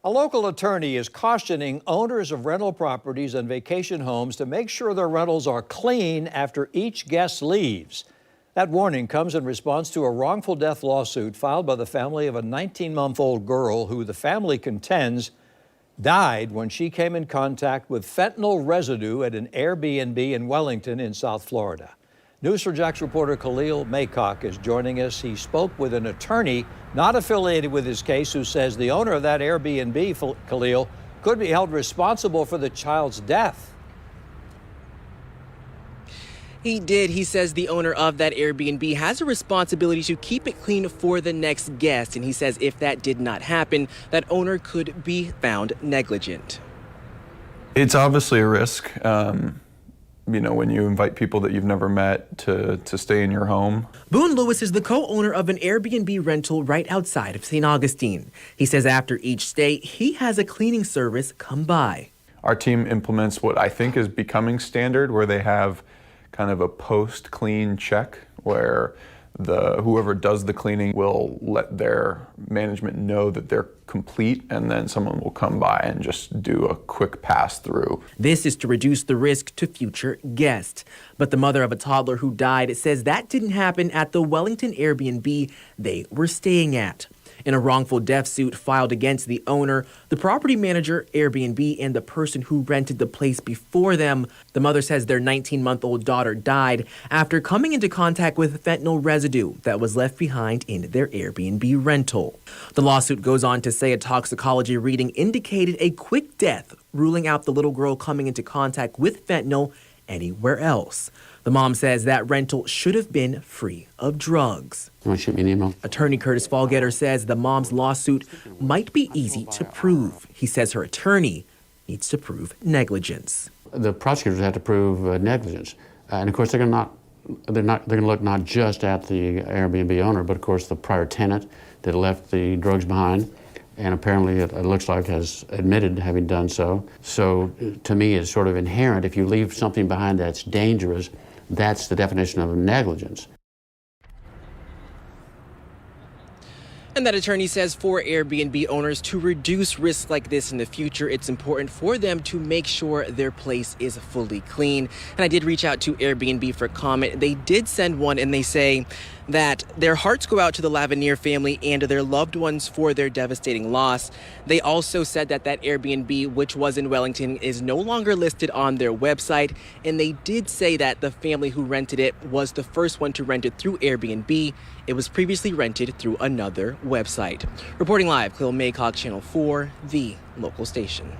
A local attorney is cautioning owners of rental properties and vacation homes to make sure their rentals are clean after each guest leaves. That warning comes in response to a wrongful death lawsuit filed by the family of a 19-month-old girl who the family contends died when she came in contact with fentanyl residue at an Airbnb in Wellington in South Florida. News4JAX reporter Khalil Maycock is joining us. He spoke with an attorney not affiliated with his case who says the owner of that Airbnb, Khalil, could be held responsible for the child's death. He did. He says the owner of that Airbnb has a responsibility to keep it clean for the next guest. And he says if that did not happen, that owner could be found negligent. It's obviously a risk. When you invite people that you've never met to stay in your home. Boone Lewis is the co-owner of an Airbnb rental right outside of St. Augustine. He says after each stay, he has a cleaning service come by. Our team implements what I think is becoming standard, where they have kind of a post-clean check where whoever does the cleaning will let their management know that they're complete, and then someone will come by and just do a quick pass through. This is to reduce the risk to future guests. But the mother of a toddler who died says that didn't happen at the Wellington Airbnb they were staying at. In a wrongful death suit filed against the owner, the property manager, Airbnb, and the person who rented the place before them, the mother says their 19-month-old daughter died after coming into contact with fentanyl residue that was left behind in their Airbnb rental. The lawsuit goes on to say a toxicology reading indicated a quick death, ruling out the little girl coming into contact with fentanyl anywhere else. The mom says that rental should have been free of drugs. You want to shoot me an email? Attorney Curtis Fallgetter says the mom's lawsuit might be easy to prove. He says her attorney needs to prove negligence. The prosecutors have to prove negligence, and of course they're going to look not just at the Airbnb owner, but of course the prior tenant that left the drugs behind, and apparently it looks like has admitted having done so. So to me, it's sort of inherent. If you leave something behind that's dangerous, that's the definition of negligence. And that attorney says for Airbnb owners to reduce risks like this in the future, it's important for them to make sure their place is fully clean. And I did reach out to Airbnb for comment. They did send one, and they say that their hearts go out to the Lavinier family and their loved ones for their devastating loss. They also said that that Airbnb, which was in Wellington, is no longer listed on their website. And they did say that the family who rented it was the first one to rent it through Airbnb. It was previously rented through another website. Reporting live, Khalil Maycock, Channel 4, the local station.